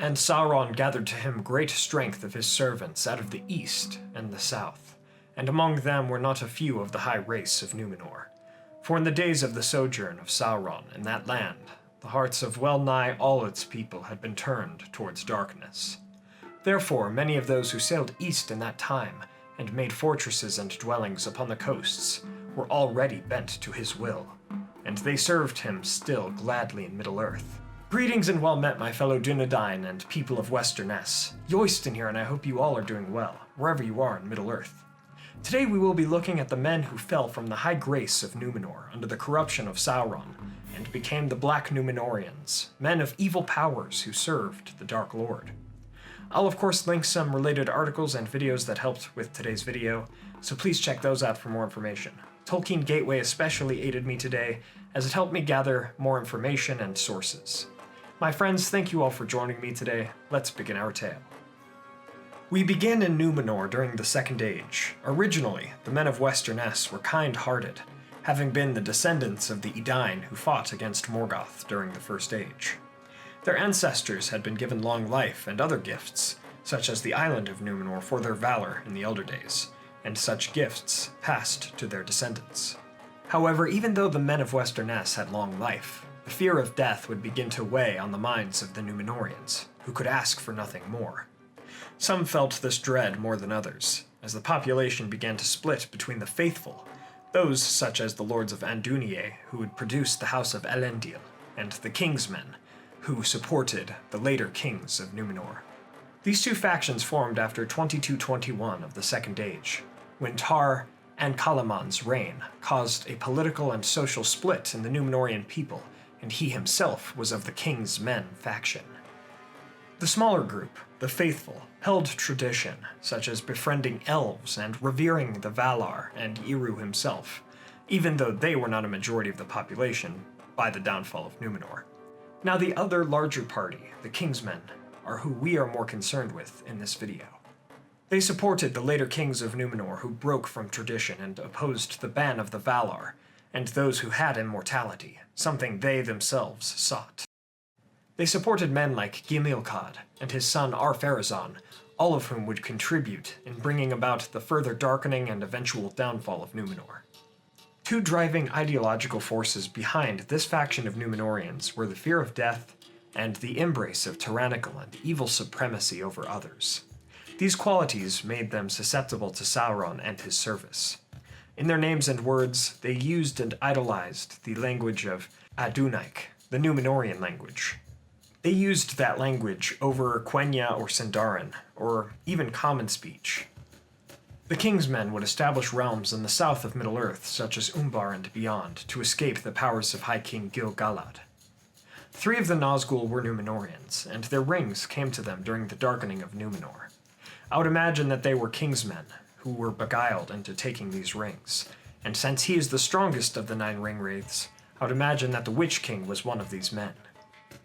And Sauron gathered to him great strength of his servants out of the east and the south, and among them were not a few of the high race of Númenor. For in the days of the sojourn of Sauron in that land, the hearts of well-nigh all its people had been turned towards darkness. Therefore many of those who sailed east in that time, and made fortresses and dwellings upon the coasts, were already bent to his will, and they served him still gladly in Middle-earth. Greetings and well met, my fellow Dunedain and people of Westernesse. Yoist here, and I hope you all are doing well, wherever you are in Middle-earth. Today we will be looking at the men who fell from the high grace of Númenor under the corruption of Sauron, and became the Black Númenóreans, men of evil powers who served the Dark Lord. I'll of course link some related articles and videos that helped with today's video, so please check those out for more information. Tolkien Gateway especially aided me today, as it helped me gather more information and sources. My friends, thank you all for joining me today. Let's begin our tale. We begin in Númenor during the Second Age. Originally, the Men of Westernesse were kind-hearted, having been the descendants of the Edain who fought against Morgoth during the First Age. Their ancestors had been given long life and other gifts, such as the island of Númenor for their valor in the Elder Days, and such gifts passed to their descendants. However, even though the Men of Westernesse had long life, the fear of death would begin to weigh on the minds of the Numenoreans, who could ask for nothing more. Some felt this dread more than others, as the population began to split between the faithful, those such as the lords of Andúnié, who would produce the house of Elendil, and the Kingsmen, who supported the later kings of Númenor. These two factions formed after 2221 of the Second Age, when Tar and Kalaman's reign caused a political and social split in the Númenorian people, and he himself was of the King's Men faction. The smaller group, the Faithful, held tradition, such as befriending elves and revering the Valar and Eru himself, even though they were not a majority of the population by the downfall of Númenor. Now the other larger party, the Kingsmen, are who we are more concerned with in this video. They supported the later kings of Númenor who broke from tradition and opposed the ban of the Valar, and those who had immortality, something they themselves sought. They supported men like Gimilcad and his son Ar-Pharazôn, all of whom would contribute in bringing about the further darkening and eventual downfall of Númenor. Two driving ideological forces behind this faction of Numenoreans were the fear of death and the embrace of tyrannical and evil supremacy over others. These qualities made them susceptible to Sauron and his service. In their names and words, they used and idolized the language of Adunaic, the Numenorean language. They used that language over Quenya or Sindarin, or even common speech. The Kingsmen would establish realms in the south of Middle-earth, such as Umbar and beyond, to escape the powers of High King Gil-galad. 3 of the Nazgûl were Numenoreans, and their rings came to them during the darkening of Númenor. I would imagine that they were Kingsmen, who were beguiled into taking these rings, and since he is the strongest of the 9 ring-wraiths, I would imagine that the Witch King was one of these men.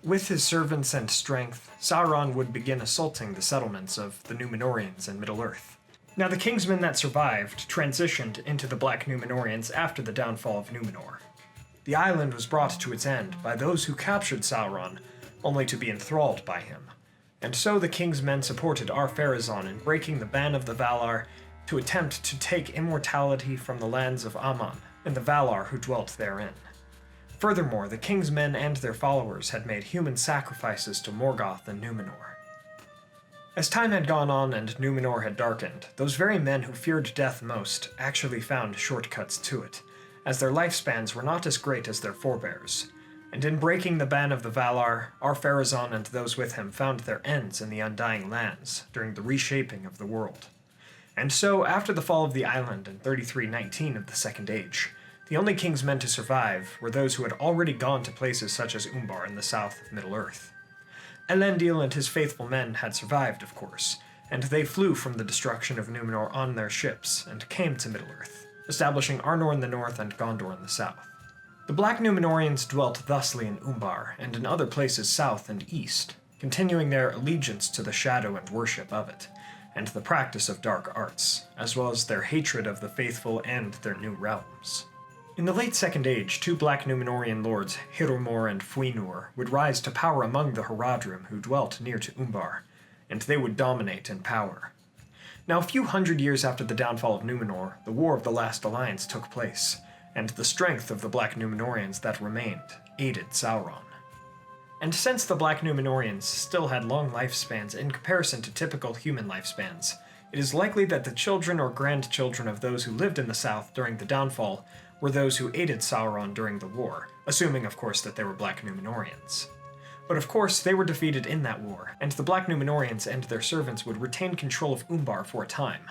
With his servants and strength, Sauron would begin assaulting the settlements of the Númenóreans in Middle-earth. Now the Kingsmen that survived transitioned into the Black Númenóreans after the downfall of Númenor. The island was brought to its end by those who captured Sauron, only to be enthralled by him. And so the Kingsmen supported Ar-Pharazôn in breaking the ban of the Valar to attempt to take immortality from the lands of Aman and the Valar who dwelt therein. Furthermore, the Kingsmen and their followers had made human sacrifices to Morgoth and Númenor. As time had gone on and Númenor had darkened, those very men who feared death most actually found shortcuts to it, as their lifespans were not as great as their forebears, and in breaking the ban of the Valar, Ar-Pharazôn and those with him found their ends in the Undying Lands during the reshaping of the world. And so, after the fall of the island in 3319 of the Second Age, the only Kingsmen to survive were those who had already gone to places such as Umbar in the south of Middle-earth. Elendil and his faithful men had survived, of course, and they flew from the destruction of Númenor on their ships and came to Middle-earth, establishing Arnor in the north and Gondor in the south. The Black Númenóreans dwelt thusly in Umbar and in other places south and east, continuing their allegiance to the shadow and worship of it, and the practice of dark arts, as well as their hatred of the faithful and their new realms. In the late Second Age, two Black Númenórean lords, Hirumor and Fuinur, would rise to power among the Haradrim who dwelt near to Umbar, and they would dominate in power. Now, a few hundred years after the downfall of Númenor, the War of the Last Alliance took place, and the strength of the Black Númenóreans that remained aided Sauron. And since the Black Númenóreans still had long lifespans in comparison to typical human lifespans, it is likely that the children or grandchildren of those who lived in the south during the downfall were those who aided Sauron during the war, assuming, of course, that they were Black Númenóreans. But of course, they were defeated in that war, and the Black Númenóreans and their servants would retain control of Umbar for a time,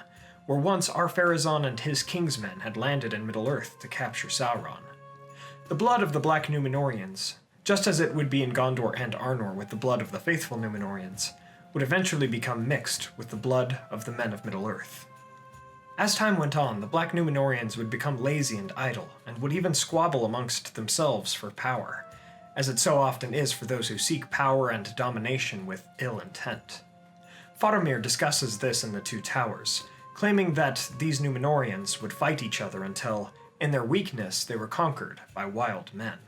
where once Ar-Pharazôn and his kingsmen had landed in Middle-earth to capture Sauron. The blood of the Black Númenóreans, just as it would be in Gondor and Arnor with the blood of the faithful Númenóreans, would eventually become mixed with the blood of the Men of Middle-earth. As time went on, the Black Númenóreans would become lazy and idle, and would even squabble amongst themselves for power, as it so often is for those who seek power and domination with ill intent. Faramir discusses this in The Two Towers, claiming that these Númenóreans would fight each other until, in their weakness, they were conquered by wild men.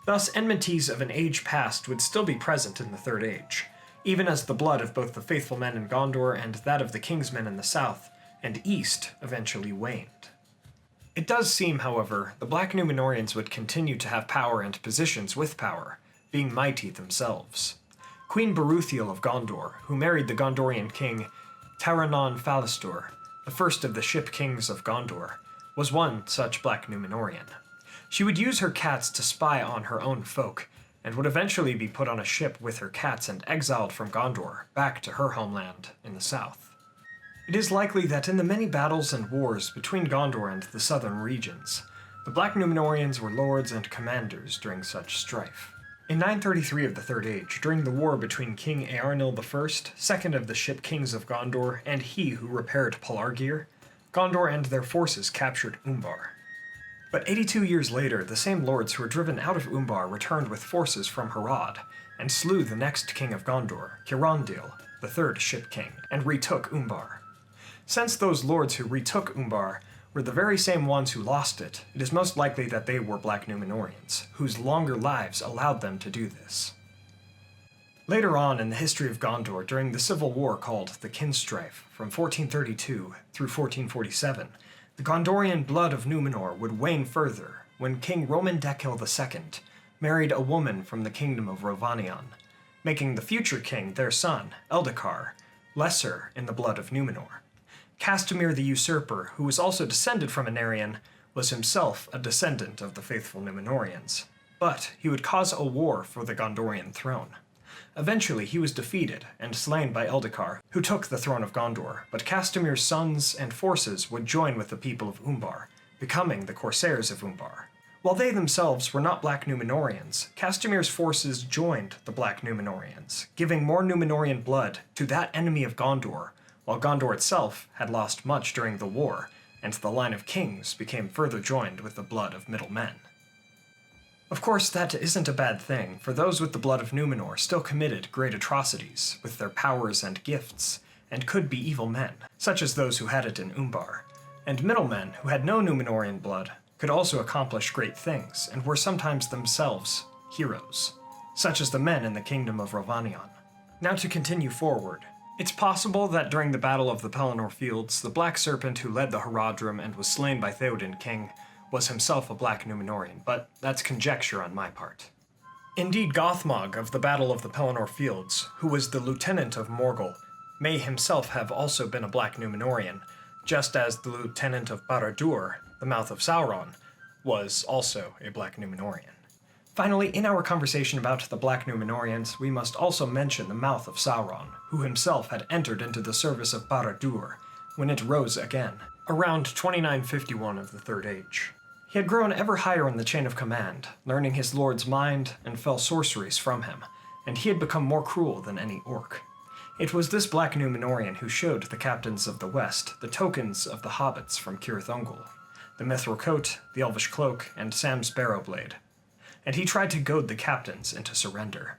Thus, enmities of an age past would still be present in the Third Age, even as the blood of both the faithful men in Gondor and that of the kingsmen in the south and east eventually waned. It does seem, however, the Black Númenóreans would continue to have power and positions with power, being mighty themselves. Queen Berúthiel of Gondor, who married the Gondorian king Taranon Falastur, the first of the ship kings of Gondor, was one such Black Númenórean. She would use her cats to spy on her own folk, and would eventually be put on a ship with her cats and exiled from Gondor back to her homeland in the south. It is likely that in the many battles and wars between Gondor and the southern regions, the Black Númenóreans were lords and commanders during such strife. In 933 of the Third Age, during the war between King Eärnil I, second of the ship kings of Gondor, and he who repaired Pelargir, Gondor and their forces captured Umbar. But 82 years later, the same lords who were driven out of Umbar returned with forces from Harad, and slew the next king of Gondor, Cyarandil, the third ship king, and retook Umbar. Since those lords who retook Umbar were the very same ones who lost it, it is most likely that they were Black Númenóreans, whose longer lives allowed them to do this. Later on in the history of Gondor, during the civil war called the Kinstrife, from 1432 through 1447, the Gondorian blood of Númenor would wane further when King Romandecil II married a woman from the kingdom of Rhovanion, making the future king, their son, Eldacar, lesser in the blood of Númenor. Castamir the Usurper, who was also descended from an Aryan, was himself a descendant of the faithful Númenóreans, but he would cause a war for the Gondorian throne. Eventually he was defeated and slain by Eldacar, who took the throne of Gondor, but Castamir's sons and forces would join with the people of Umbar, becoming the Corsairs of Umbar. While they themselves were not Black Númenóreans, Castamir's forces joined the Black Númenóreans, giving more Númenórean blood to that enemy of Gondor, while Gondor itself had lost much during the war, and the line of kings became further joined with the blood of middle men. Of course, that isn't a bad thing, for those with the blood of Númenor still committed great atrocities with their powers and gifts, and could be evil men, such as those who had it in Umbar. And middlemen who had no Númenórean blood could also accomplish great things, and were sometimes themselves heroes, such as the men in the kingdom of Rhovanion. Now to continue forward. It's possible that during the Battle of the Pelennor Fields, the Black Serpent who led the Haradrim and was slain by Theoden King was himself a Black Númenórean, but that's conjecture on my part. Indeed, Gothmog of the Battle of the Pelennor Fields, who was the lieutenant of Morgul, may himself have also been a Black Númenórean, just as the lieutenant of Barad-dûr, the mouth of Sauron, was also a Black Númenórean. Finally, in our conversation about the Black Númenóreans, we must also mention the mouth of Sauron, who himself had entered into the service of Barad-dûr when it rose again, around 2951 of the Third Age. He had grown ever higher in the chain of command, learning his lord's mind and fell sorceries from him, and he had become more cruel than any orc. It was this Black Númenórean who showed the captains of the West the tokens of the hobbits from Cirith Ungol, the mithril coat, the elvish cloak, and Sam's barrowblade, and he tried to goad the captains into surrender.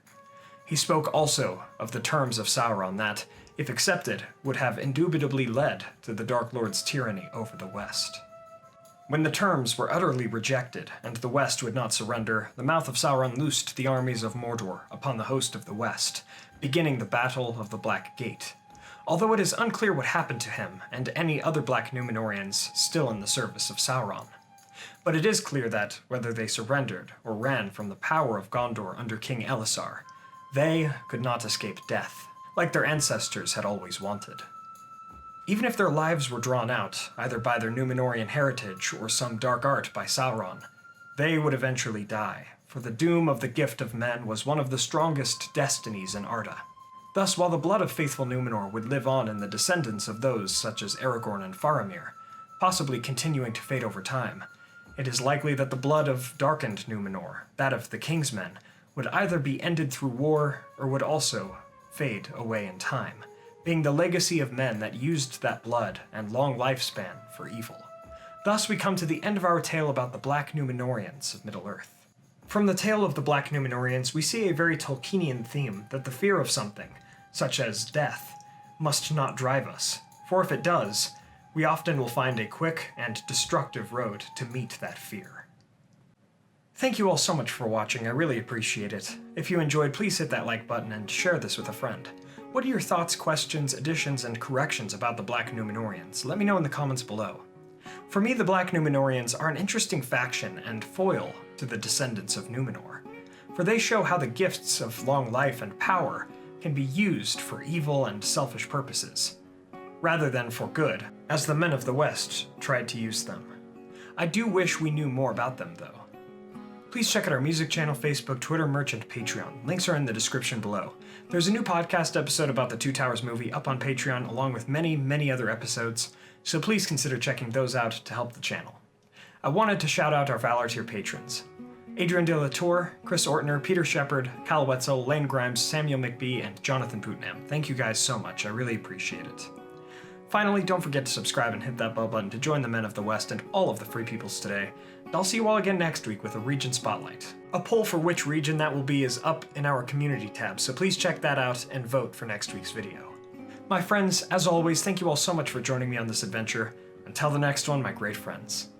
He spoke also of the terms of Sauron that, if accepted, would have indubitably led to the Dark Lord's tyranny over the West. When the terms were utterly rejected, and the West would not surrender, the mouth of Sauron loosed the armies of Mordor upon the host of the West, beginning the Battle of the Black Gate. Although it is unclear what happened to him and any other Black Númenóreans still in the service of Sauron. But it is clear that, whether they surrendered or ran from the power of Gondor under King Elisar, they could not escape death, like their ancestors had always wanted. Even if their lives were drawn out, either by their Numenorean heritage or some dark art by Sauron, they would eventually die, for the doom of the gift of men was one of the strongest destinies in Arda. Thus, while the blood of faithful Númenor would live on in the descendants of those such as Aragorn and Faramir, possibly continuing to fade over time, it is likely that the blood of darkened Númenor, that of the King's Men, would either be ended through war or would also fade away in time, being the legacy of men that used that blood and long lifespan for evil. Thus we come to the end of our tale about the Black Númenóreans of Middle-earth. From the tale of the Black Númenóreans, we see a very Tolkienian theme that the fear of something, such as death, must not drive us, for if it does, we often will find a quick and destructive road to meet that fear. Thank you all so much for watching, I really appreciate it. If you enjoyed, please hit that like button and share this with a friend. What are your thoughts, questions, additions, and corrections about the Black Númenóreans? Let me know in the comments below. For me, the Black Númenóreans are an interesting faction and foil to the descendants of Númenor, for they show how the gifts of long life and power can be used for evil and selfish purposes, rather than for good, as the men of the West tried to use them. I do wish we knew more about them, though. Please check out our music channel, Facebook, Twitter, merch, and Patreon. Links are in the description below. There's a new podcast episode about the Two Towers movie up on Patreon, along with many, many other episodes, so please consider checking those out to help the channel. I wanted to shout out our Valor Tier patrons: Adrian De La Tour, Chris Ortner, Peter Shepard, Kyle Wetzel, Lane Grimes, Samuel McBee, and Jonathan Putnam. Thank you guys so much, I really appreciate it. Finally, don't forget to subscribe and hit that bell button to join the Men of the West and all of the Free Peoples today. And I'll see you all again next week with a region spotlight. A poll for which region that will be is up in our community tab, so please check that out and vote for next week's video. My friends, as always, thank you all so much for joining me on this adventure. Until the next one, my great friends.